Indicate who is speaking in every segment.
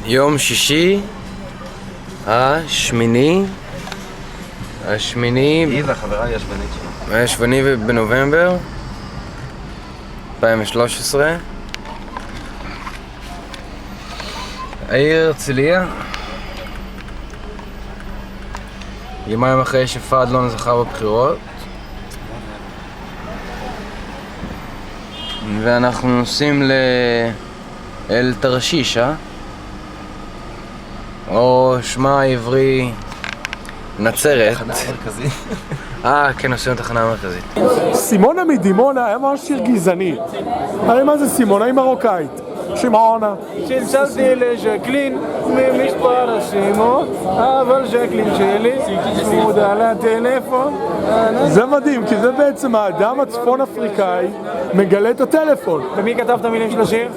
Speaker 1: יום שישי, השמיני,
Speaker 2: היא והחברה
Speaker 1: הישבני בנובמבר 2013, העיר הרצליה, יומיים אחרי שפעד לא זכה בבחירות, ואנחנו נוסעים אל תרשיש, או שמה העברי נצרת.
Speaker 2: תחנה מרכזית.
Speaker 1: כן, עושים תחנה מרכזית.
Speaker 3: סימונה מדימונה היה ממש שיר גזעני. הרי מה זה סימונה? היא מרוקאית. שמעונה.
Speaker 4: צלצלתי לז'קלין ממספר הסימות, אבל ז'קלין שלי צמודה לטלפון.
Speaker 3: זה מדהים, כי זה בעצם האדם הצפון אפריקאי מגלה את הטלפון.
Speaker 4: ומי כתב את המילים של השיר?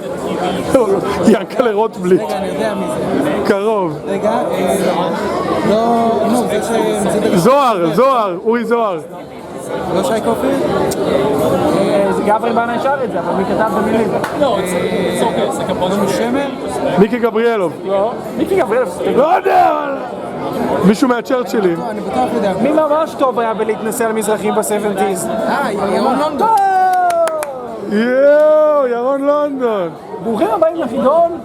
Speaker 3: ינקלה רוטבליט.
Speaker 5: רגע, אני יודע מי זה.
Speaker 3: קרוב.
Speaker 5: רגע, נו, זה
Speaker 3: זוהר, אורי זוהר.
Speaker 5: לא שי קופי?
Speaker 4: זה גברי בנה שר את זה, אבל מי כתב את המילים?
Speaker 5: לא, זה אוקיי, זה כפרנו שמר?
Speaker 3: מיקי גבריאלוב.
Speaker 4: לא, מיקי גבריאלוב.
Speaker 3: לא יודע, מישהו מהצ'רצ'ילים.
Speaker 5: אני בטוח יודע.
Speaker 4: מי ממש טוב היה בלהתנסה על מזרחים ב-70's?
Speaker 5: ירון לונדון.
Speaker 3: יואו, ירון לונדון.
Speaker 4: ברוכים הבאים לחידון,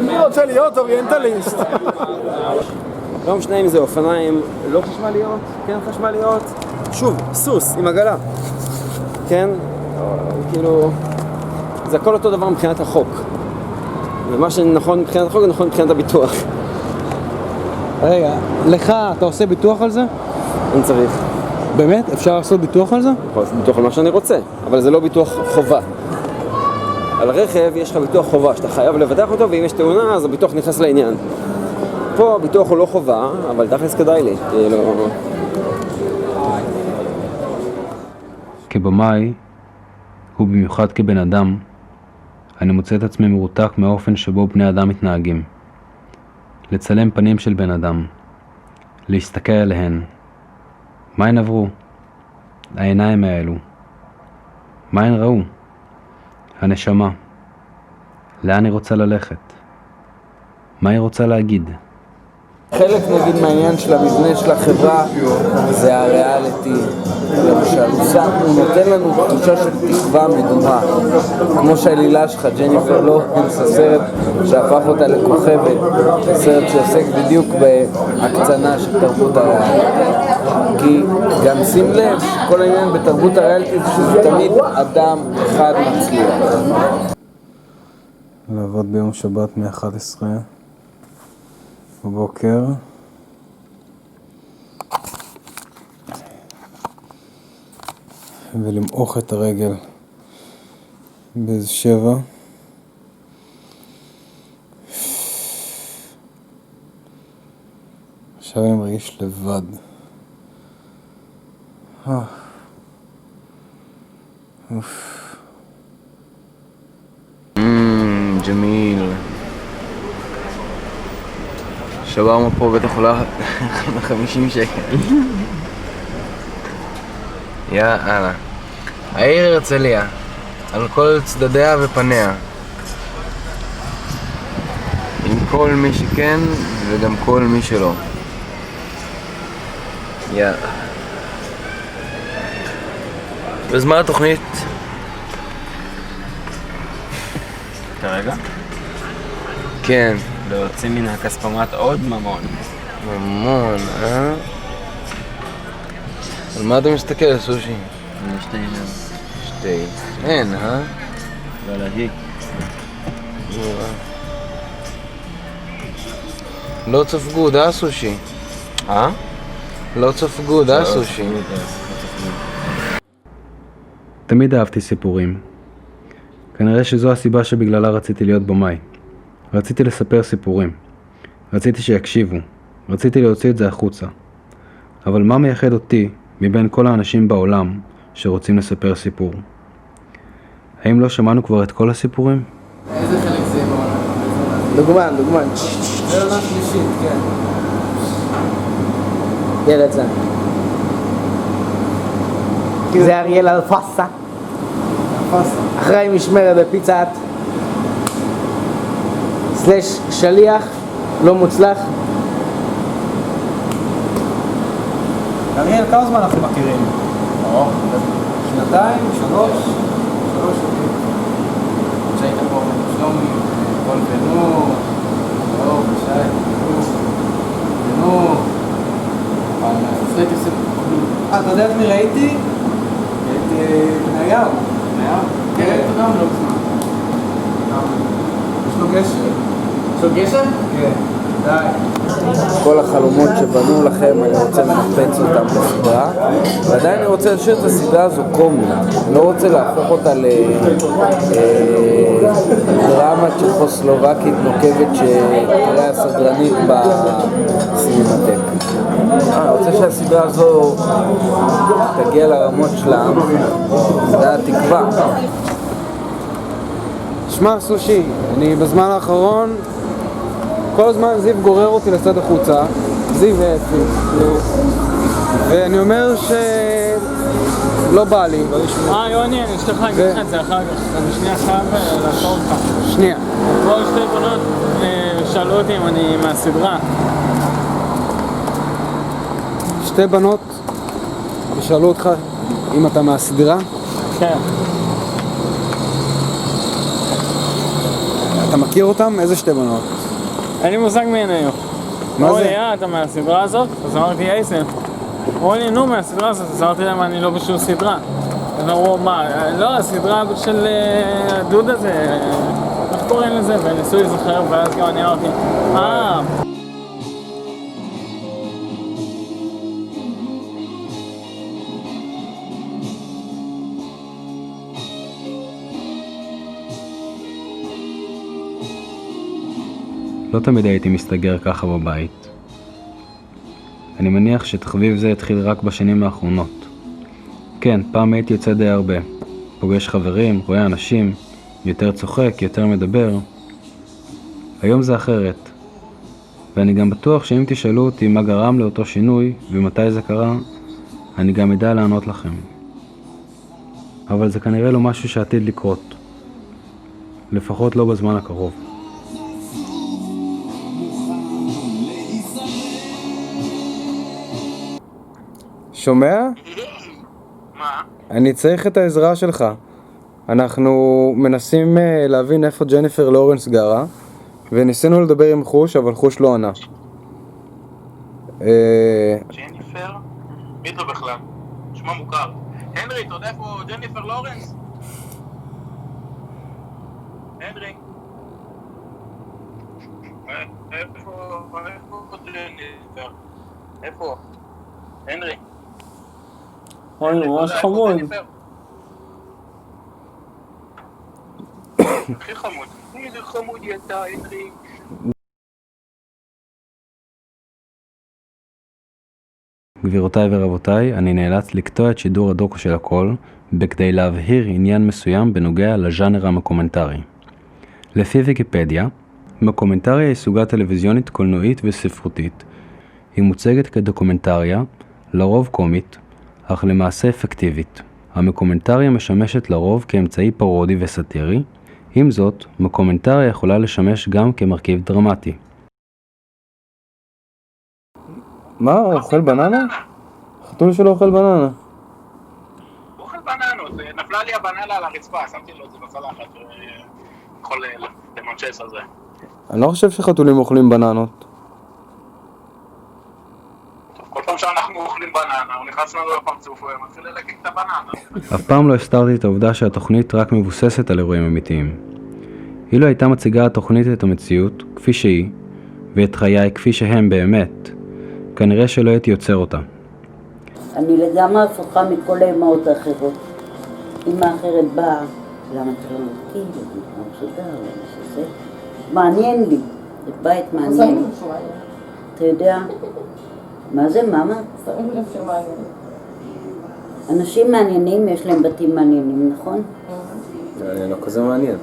Speaker 4: מי רוצה להיות אוריינטליסט?
Speaker 2: לא משנה אם זה אופניים לא חשמליות, כן חשמליות, שוב, סוס עם עגלה, כן, כאילו, זה הכל אותו דבר מבחינת החוק, ומה שנכון מבחינת החוק, נכון מבחינת הביטוח.
Speaker 5: רגע, לך, אתה עושה ביטוח על זה?
Speaker 2: אני צריך.
Speaker 5: באמת? אפשר לעשות ביטוח על זה?
Speaker 2: יכול לעשות ביטוח על מה שאני רוצה, אבל זה לא ביטוח חובה. על רכב יש לך ביטוח חובה, שאתה חייב לבטח אותו, ואם יש תאונה, אז הביטוח נכנס לעניין. פה הביטוח הוא לא חובה, אבל תכלס כדאי לי.
Speaker 6: כבמאי, ובמיוחד כבן אדם, אני מוצא את עצמי מרותק מהאופן שבו בני אדם מתנהגים. לצלם פנים של בן אדם, להסתכל עליהן. מה הן עברו? העיניים האלו. מה הן ראו? הנשמה. לאן היא רוצה ללכת? מה היא רוצה להגיד?
Speaker 7: חלק נגיד מהעניין של המבנה של החברה זה הריאליטי, למשל, הוא נותן לנו תחושה של תקווה מדומה, כמו שהעלילה שלך, ג'ניפר לופינס, הסרט שהפך אותה לכוכבת, סרט שעוסק בדיוק בהקצנה של תרבות הריאליטי, כי גם שים לב, כל העניין בתרבות הריאליטי זה שזה תמיד אדם אחד מצליח.
Speaker 6: לעבוד ביום שבת מ-11 בבוקר, ולמעוך את הרגל באיזה 7. עכשיו אני מרגיש לבד.
Speaker 1: ג'מיל, שברנו פה בטח עולה 50 שקל. יאללה. העיר הרצליה, על כל צדדיה ופניה, עם כל מי שכן וגם כל מי שלא. יאללה. בזמן התוכנית
Speaker 2: כרגע?
Speaker 1: כן.
Speaker 2: להוציא מן הכספומט עוד ממון.
Speaker 1: ממון, על מה אתה מסתכל, סושי?
Speaker 2: שתי עיניים.
Speaker 1: שתי. אין,
Speaker 2: ועל ההיק.
Speaker 1: לא ספגוד, סושי? לא ספגוד, סושי?
Speaker 6: תמיד אהבתי סיפורים. כנראה שזו הסיבה שבגללה רציתי להיות במאי. רציתי לספר סיפורים. רציתי שיקשיבו. רציתי להוציא את זה החוצה. אבל מה מייחד אותי מבין כל האנשים בעולם שרוצים לספר סיפור? האם לא שמענו כבר את כל הסיפורים?
Speaker 7: איזה חלק זה בעולם? דוגמן. זה עונה שלישית, כן. ילד זה. זה אריאל אלפסה. אחראי משמרת בפיצת
Speaker 5: סלש שליח לא מוצלח.
Speaker 7: אריאל, כמה זמן אנחנו מכירים? שנתיים? שלוש שנים. שהיית פה שלומי, כל בנו, לא, בשי, בנו, אתה יודע את מי ראיתי? ראיתי בניהו. בניהו? כן, אתה גם לא זמן. יש לו גשר. יש לו גשר? כן, די. כל החלומות שבנו לכם, אני רוצה לנפץ אותם בסדרה, ועדיין אני רוצה להשאיר את הסדרה הזו קומית. אני לא רוצה להפוך אותה לדרמה צ'כוסלובקית נוקבת שתראה הסדרנית בסינמטק. אני רוצה שהסדרה הזו תגיע לרמות שלה, זה התקווה.
Speaker 5: שמע סושי, אני בזמן האחרון כל הזמן זיו גורר אותי לצד החוצה, זיו ואפי, ואני אומר שלא בא לי.
Speaker 8: יוני, אני אשתך להגיד לך את זה אחר כך, אני שנייה חייב לעצור אותך.
Speaker 5: שנייה.
Speaker 8: פה שתי בנות שאלו אותי אם אני מהסדרה.
Speaker 5: שתי בנות שאלו אותך אם אתה מהסדרה?
Speaker 8: כן.
Speaker 5: אתה מכיר אותם? איזה שתי בנות?
Speaker 8: אין לי מושג מי הן היו.
Speaker 5: מה זה?
Speaker 8: אתה מהסדרה הזאת? אז אמרתי אייסן. אמרו לי, נו, מהסדרה הזאת. אז אמרתי להם, אני לא בשום סדרה. אז אמרו, מה? לא, הסדרה של הדוד הזה, איך קוראים לזה? וניסו להיזכר, ואז גם אני אמרתי,
Speaker 6: לא תמיד הייתי מסתגר ככה בבית. אני מניח שתחביב זה התחיל רק בשנים האחרונות. כן, פעם הייתי יוצא די הרבה. פוגש חברים, רואה אנשים, יותר צוחק, יותר מדבר. היום זה אחרת. ואני גם בטוח שאם תשאלו אותי מה גרם לאותו שינוי ומתי זה קרה, אני גם אדע לענות לכם. אבל זה כנראה לא משהו שעתיד לקרות. לפחות לא בזמן הקרוב.
Speaker 5: שומע?
Speaker 9: מה?
Speaker 5: אני צריך את העזרה שלך. אנחנו מנסים להבין איפה ג'ניפר לורנס גרה, וניסינו לדבר עם חוש, אבל חוש לא ענה.
Speaker 9: ג'ניפר? מי זו בכלל? שמה מוכר. הנרי, אתה יודע איפה ג'ניפר לורנס? הנרי? איפה ג'ניפר? איפה? הנרי?
Speaker 8: אוי, ממש חמוד.
Speaker 9: הכי חמוד. איזה חמוד אתה, הנרי.
Speaker 6: גבירותיי ורבותיי, אני נאלץ לקטוע את שידור הדוקו של הכל בכדי להבהיר עניין מסוים בנוגע לז'אנר המקומנטרי. לפי ויקיפדיה, מקומנטריה היא סוגה טלוויזיונית קולנועית וספרותית. היא מוצגת כדוקומנטריה, לרוב קומית, אך למעשה אפקטיבית. המקומנטריה משמשת לרוב כאמצעי פרודי וסאטירי, עם זאת, מקומנטריה יכולה לשמש גם כמרכיב דרמטי.
Speaker 5: מה? הוא אוכל בננה? חתול שלו אוכל בננה.
Speaker 9: הוא אוכל בננות, נפלה לי הבננה על הרצפה, שמתי לו את זה בצלחת, יכול למנצ'ס על זה.
Speaker 5: אני לא חושב שחתולים אוכלים בננות.
Speaker 9: כל פעם שאנחנו אוכלים בננה, הוא נכנס לנו לפרצוף ומתחיל ללקק את הבננה.
Speaker 6: אף פעם לא הסתרתי את העובדה שהתוכנית רק מבוססת על אירועים אמיתיים. אילו הייתה מציגה התוכנית את המציאות כפי שהיא, ואת חיי כפי שהם באמת, כנראה שלא הייתי יוצר אותה.
Speaker 10: אני לגמרי הפוכה מכל האמהות האחרות. אמא אחרת באה, למה אתה לא מתקיל? למה מסודר? למה שזה? מעניין לי, זה בית מעניין. אתה יודע, מה זה מאמה?
Speaker 11: שמים לב שמעניין.
Speaker 10: אנשים מעניינים יש להם בתים מעניינים, נכון?
Speaker 2: אני לא כזה מעניין.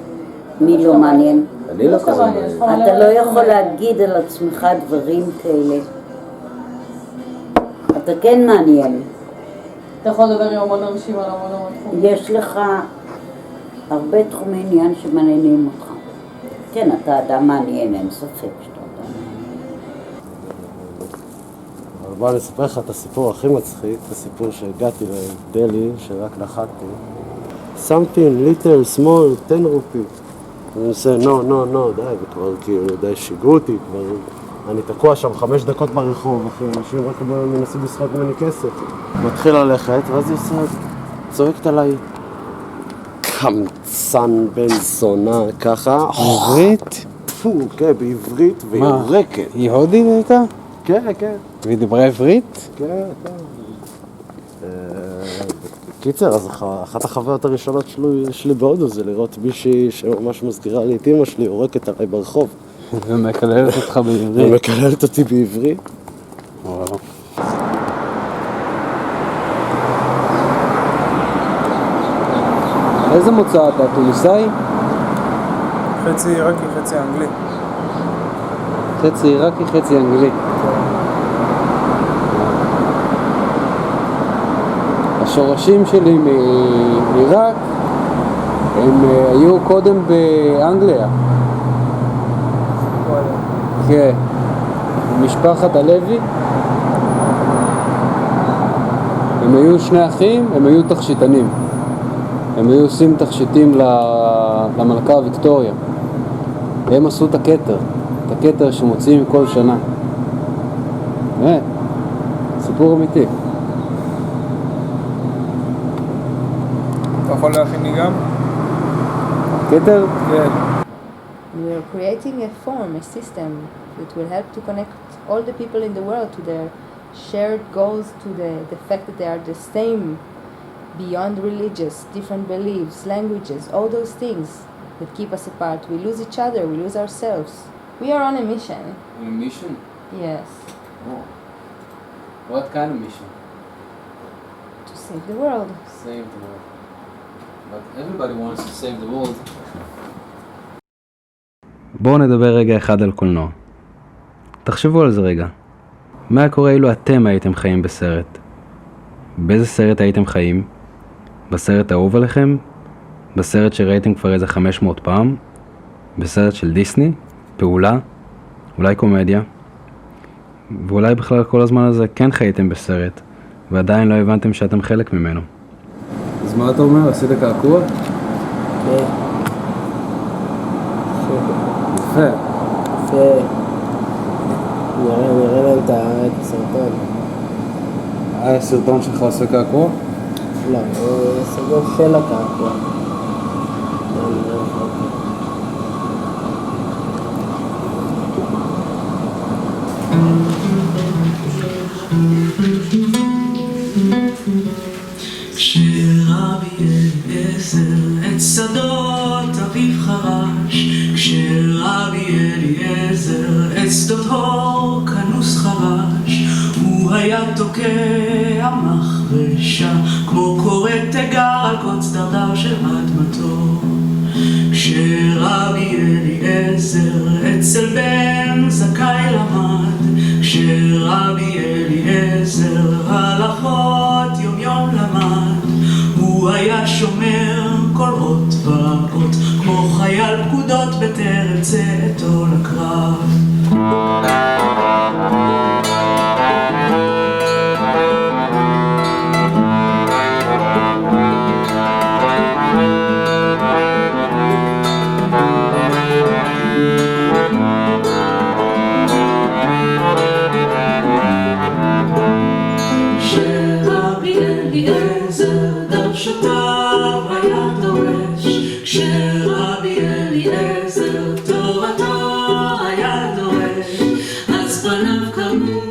Speaker 10: מי לא מעניין?
Speaker 2: אני לא כזה מעניין.
Speaker 10: אתה לא יכול להגיד על עצמך דברים כאלה. אתה כן מעניין.
Speaker 11: אתה יכול לדבר עם המון אנשים על המון תחומים.
Speaker 10: יש לך הרבה תחומי עניין שמעניינים אותך. כן, אתה אדם מעניין, אין ספק שאתה אדם מעניין.
Speaker 12: אבל בוא אני אספר לך את הסיפור הכי מצחיק, את הסיפור שהגעתי לדלי, שרק נחתתי. Something little small, 10 רופי. אני עושה, no, די, וכבר כאילו, די שיגעו אותי, כבר... אני תקוע שם 5 דקות ברחוב, אחי, אנשים רק מנסים לשחק ממני כסף. מתחיל ללכת, ואז היא צועקת עליי, קמצן בן זונה, ככה.
Speaker 5: עברית?
Speaker 12: כן, בעברית, והיא יורקת.
Speaker 5: היא הודית הייתה?
Speaker 12: כן.
Speaker 5: והיא דיברה עברית?
Speaker 12: כן. קיצר, אז אחת החוויות הראשונות שלי בהודו זה לראות מישהי שממש מזכירה לי את אמא שלי, יורקת עליי ברחוב.
Speaker 5: ומקללת אותך בעברית.
Speaker 12: ומקללת אותי בעברית.
Speaker 5: איזה מוצא אתה? טוניסאי?
Speaker 4: חצי עיראקי, חצי אנגלי.
Speaker 5: חצי עיראקי, חצי אנגלי. השורשים שלי מעיראק הם היו קודם באנגליה. כן, משפחת הלוי. הם היו 2 אחים, הם היו תכשיטנים. הם היו עושים תכשיטים למלכה ויקטוריה. הם עשו את הכתר שמוציאים כל שנה. סיפור אמיתי.
Speaker 4: אתה יכול להכין לי גם?
Speaker 5: כתר?
Speaker 4: כן.
Speaker 13: We are creating a form, a system that will help to connect all the people in the world to their shared goals, to the fact that they are the same beyond religious, different beliefs, languages, all those things that keep us apart. We lose each other, we lose ourselves. We are on a mission.
Speaker 6: On a mission?
Speaker 13: Yes.
Speaker 6: Oh. What kind of mission?
Speaker 13: To save the world.
Speaker 6: Save the world. But everybody wants to save the world. בואו נדבר רגע אחד על קולנוע. תחשבו על זה רגע. מה קורה אילו אתם הייתם חיים בסרט? באיזה סרט הייתם חיים? בסרט האהוב עליכם? בסרט שראיתם כבר איזה 500 פעם? בסרט של דיסני? פעולה? אולי קומדיה? ואולי בכלל כל הזמן הזה כן חייתם בסרט, ועדיין לא הבנתם שאתם חלק ממנו.
Speaker 5: אז מה אתה אומר? עשית קעקוע?
Speaker 12: כן.
Speaker 5: יפה.
Speaker 12: יפה. נראה להם את הסרטון.
Speaker 5: הסרטון שלך עושה קעקוע?
Speaker 12: לא, סרטון של הקעקוע.
Speaker 14: כשרבי אליעזר את שדות אביו חרש, כשרבי אליעזר את שדות הור כנוס חרש, הוא היה תוקע מחרשה כמו קורא תיגר על קוץ דרדר של אדמתו. כשרבי אליעזר אצל בן זכאי למד, כשרבי אליעזר הלכות יום יום למד, הוא היה שומר כל אות ואות כמו חייל פקודות בטרם צאתו לקרב. כשרבי אליעזר תורתו היה דורש, אז פניו קרמו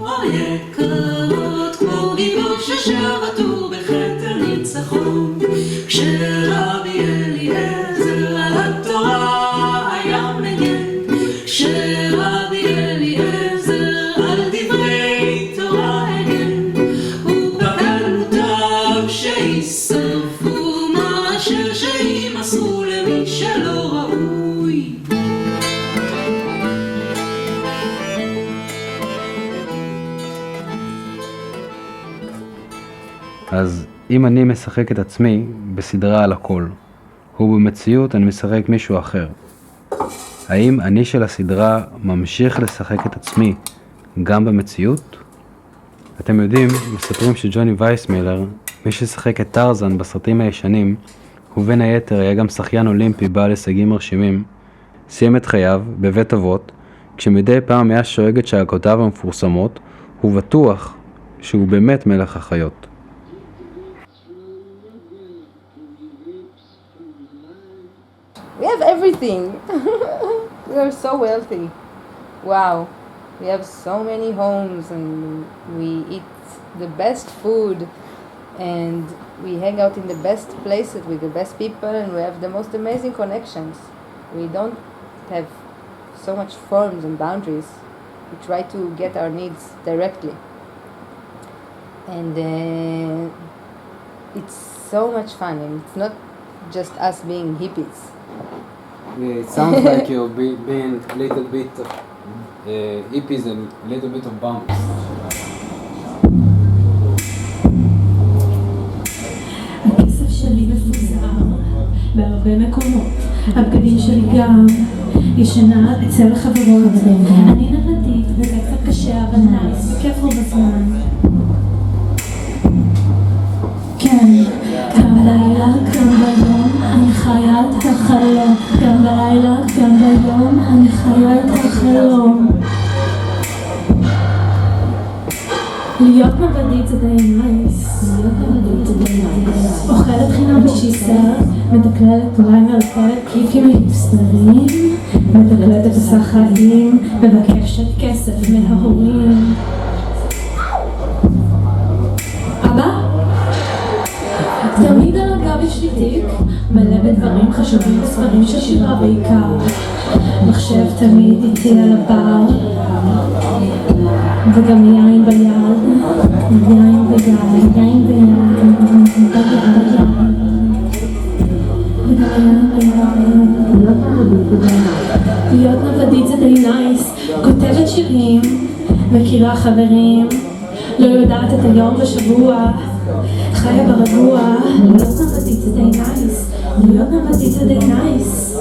Speaker 14: או יקרות כמו גיבור ששבתו בכתר ניצחון. כשרבי אליעזר על התורה היה מגן, כשרבי אליעזר על דברי תורה הגן, ובקל מוטב שישרפו מאשר שימסרו למי שלא ראוי.
Speaker 6: אז אם אני משחק את עצמי בסדרה על הכל, ובמציאות אני משחק מישהו אחר, האם אני של הסדרה ממשיך לשחק את עצמי גם במציאות? אתם יודעים, מספרים שג'וני וייסמילר, מי ששחק את טרזן בסרטים הישנים, ובין היתר היה גם שחיין אולימפי בעל הישגים מרשימים, סיים את חייו בבית אבות, כשמדי פעם היה שואג את שאגותיו המפורסמות, הוא בטוח שהוא באמת מלך החיות.
Speaker 13: We have everything. We are so wealthy. Wow. We have so many homes and we eat the best food and we hang out in the best places with the best people and we have the most amazing connections. We don't have so much forms and boundaries. We try to get our needs directly. And it's so much fun and it's not just us being hippies.
Speaker 5: It sounds like you're being a little bit of hippies and a little bit of bumps.
Speaker 14: הכסף שלי מפוזר בהרבה מקומות, הבגדים שלי גם ישנה אצל החברות. אני נוודית וזה קצת קשה אבל נייס, בכיף רוב הזמן. כן, גם בלילה, גם ביום, אני חיה את החלום. גם בלילה, גם ביום, אני חיה את החלום. להיות נוודית זה די נייס. אוכלת חינם בשיסר, מדקללת אולי מלכלת קיקים היפסטרים, מדקללת את השחיים, מבקשת כסף מההורים. אבא? תמיד על הגב יש לי תיק, מלא בדברים חשובים וספרים של שירה בעיקר. מחשב תמיד איתי על הבר, וגם יין ביד, יין ביד, יין ביד, להיות נוודית זה די נייס, כותבת שירים, מכירה חברים, לא יודעת את היום בשבוע, חיה ברגוע. להיות נוודית זה די נייס, להיות נוודית זה די נייס.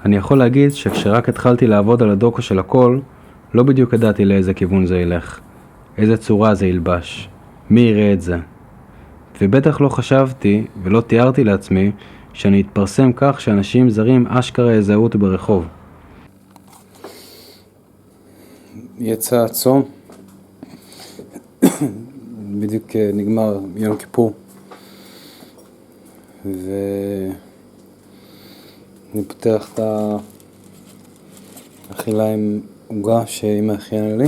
Speaker 6: אני יכול להגיד שכשרק התחלתי לעבוד על הדוקו של הכל, לא בדיוק ידעתי לאיזה כיוון זה ילך, איזה צורה זה ילבש, מי יראה את זה. ובטח לא חשבתי ולא תיארתי לעצמי שאני אתפרסם כך שאנשים זרים אשכרה יזהו אותי ברחוב.
Speaker 5: יצא הצום, בדיוק נגמר יום כיפור, אני פותח את האכילה עם עוגה שאמא הכינה לי.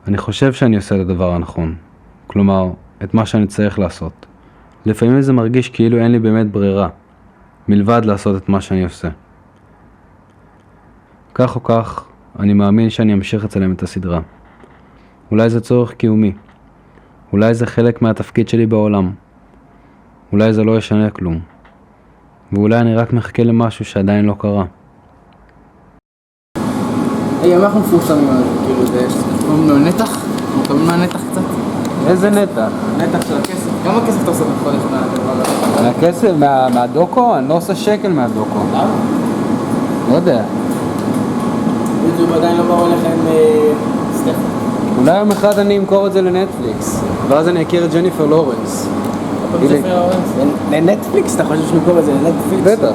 Speaker 6: אני חושב שאני עושה את הדבר הנכון, כלומר, את מה שאני צריך לעשות. לפעמים זה מרגיש כאילו אין לי באמת ברירה, מלבד לעשות את מה שאני עושה. כך או כך, אני מאמין שאני אמשיך לצלם את הסדרה. אולי זה צורך קיומי, אולי זה חלק מהתפקיד שלי בעולם, אולי זה לא ישנה כלום. ואולי אני רק מחכה למשהו שעדיין לא קרה.
Speaker 5: היי, מה אנחנו מפורסמים על זה? כאילו, זה קוראים לו נתח? אנחנו מקבלים מהנתח קצת? איזה נתח? נתח של הכסף. כמה כסף אתה עושה בחודש מהדבר הזה? מהכסף? מהדוקו? אני לא עושה שקל מהדוקו. למה? לא יודע. יוטיוב עדיין לא באו אליך עם סטפן. אולי יום אחד אני אמכור את זה לנטפליקס, ואז אני אכיר את ג'ניפר לורנס. לנטפליקס? אתה חושב שנמכור את זה לנטפליקס? בטח.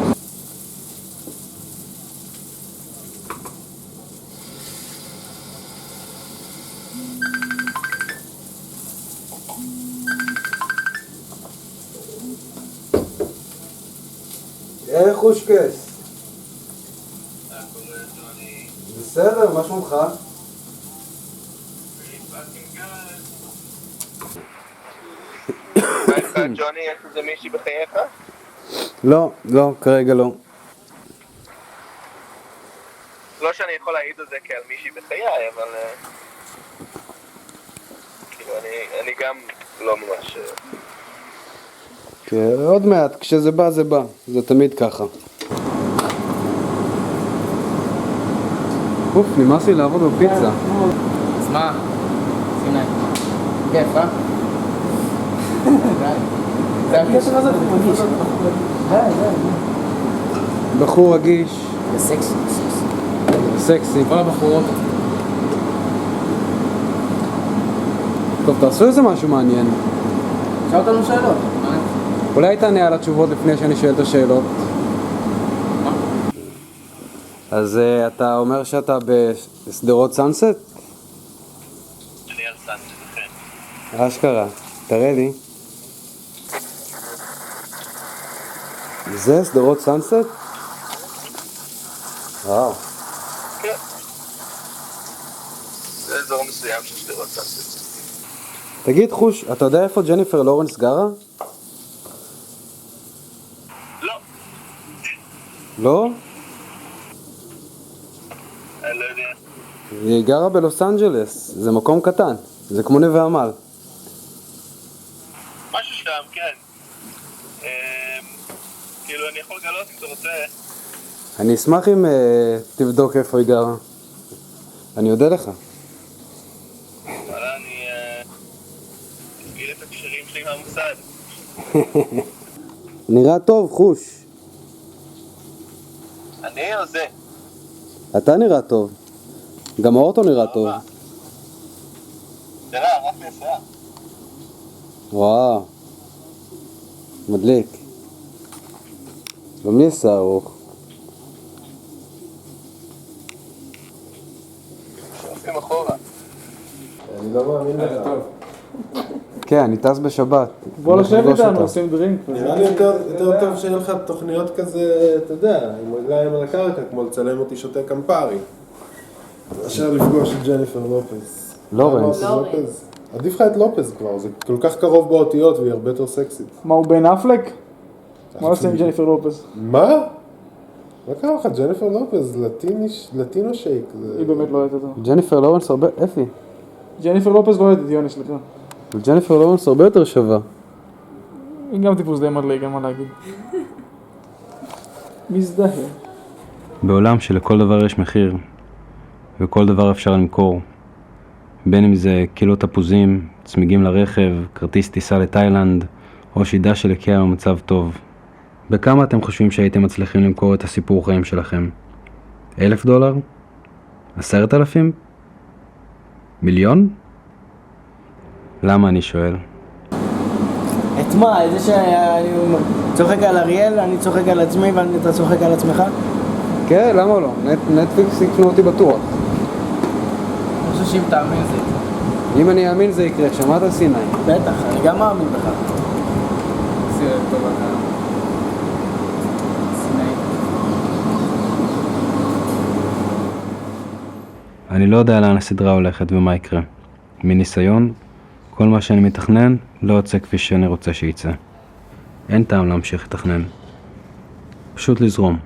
Speaker 12: איך חושקס? בסדר, מה שלומך?
Speaker 9: מה איתך, ג'וני? יש איזה מישהי בחייך?
Speaker 5: לא, כרגע לא.
Speaker 1: לא שאני יכול להעיד על זה כעל מישהי בחיי, אבל... כאילו, אני גם לא ממש...
Speaker 5: כן, עוד מעט, כשזה בא זה בא, זה תמיד ככה. אוף, נמאס לי לעבוד בפיצה.
Speaker 7: אז מה? סיני. כיף, אה? זה הקשר הזה, הוא מרגיש.
Speaker 5: בחור רגיש.
Speaker 7: וסקסי.
Speaker 5: סקסי.
Speaker 7: כל הבחורות.
Speaker 5: טוב, תעשו איזה משהו מעניין.
Speaker 7: שאל אותנו שאלות.
Speaker 5: אולי תענה על התשובות לפני שאני שואל את השאלות. אז אתה אומר שאתה בסדרות סאנסט?
Speaker 1: אני על סאנסט, כן.
Speaker 5: אשכרה, תראה לי. זה סדרות סאנסט? וואו.
Speaker 1: כן. זה אזור מסוים של סדרות סאנסט.
Speaker 5: תגיד חוש, אתה יודע איפה ג'ניפר לורנס גרה?
Speaker 1: לא.
Speaker 5: לא?
Speaker 1: אני לא יודע.
Speaker 5: היא גרה בלוס אנג'לס, זה מקום קטן, זה כמו נווה עמל.
Speaker 1: משהו שם, כן. כאילו, אני יכול לגלות אם אתה רוצה.
Speaker 5: אני אשמח אם תבדוק איפה היא גרה. אני יודע לך.
Speaker 1: אבל אני אפעיל את הקשרים שלי מהמוסד.
Speaker 5: נראה טוב, חוש.
Speaker 1: אני או זה?
Speaker 5: אתה נראה טוב. גם האוטו נראה טוב.
Speaker 1: תראה, רק לי השיער.
Speaker 5: וואו. מדליק. גם לי יש שיער ארוך.
Speaker 1: שופים אחורה.
Speaker 12: אני לא מאמין לך.
Speaker 5: כן, אני טס בשבת.
Speaker 4: בוא לשב איתנו, עושים דרינק.
Speaker 12: נראה לי יותר טוב שיהיה לך תוכניות כזה, אתה יודע, עם רגליים על הקרקע, כמו לצלם אותי שותה קמפרי. מאשר לפגוש את ג'ניפר לופז.
Speaker 5: לורנס.
Speaker 12: עדיף לך את לופז כבר, זה כל כך קרוב באותיות והיא הרבה יותר סקסית.
Speaker 4: מה, הוא בן אפלק? מה עושה עם ג'ניפר לופז?
Speaker 12: מה? מה קרה לך? ג'ניפר לופז, לטינו שייק.
Speaker 4: היא באמת לא אוהדת אותו.
Speaker 5: ג'ניפר לורנס הרבה... איפה היא?
Speaker 4: ג'ניפר לופז לא אוהדת, יוני, סליחה.
Speaker 5: ג'ניפר לורנס הרבה יותר שווה.
Speaker 4: היא גם טיפוס די מדליק, גם מה להגיד. מזדהה.
Speaker 6: בעולם שלכל דבר יש מחיר, וכל דבר אפשר למכור, בין אם זה קילו תפוזים, צמיגים לרכב, כרטיס טיסה לתאילנד, או שידה של איקאה במצב טוב. בכמה אתם חושבים שהייתם מצליחים למכור את הסיפור חיים שלכם? $1,000? 10,000? מיליון? למה אני שואל?
Speaker 7: את מה? זה שאני צוחק על אריאל, אני צוחק על עצמי ואתה צוחק על עצמך?
Speaker 5: כן, למה לא? נטפליקס יקנו אותי בטוח.
Speaker 7: אני חושב שאם תאמין זה יקרה.
Speaker 5: אם אני אאמין זה יקרה, שמעת סיני?
Speaker 7: בטח, אני גם מאמין בך. סיני טוב אתה. סיני.
Speaker 6: אני לא יודע לאן הסדרה הולכת ומה יקרה. מניסיון, כל מה שאני מתכנן לא יוצא כפי שאני רוצה שייצא. אין טעם להמשיך לתכנן. פשוט לזרום.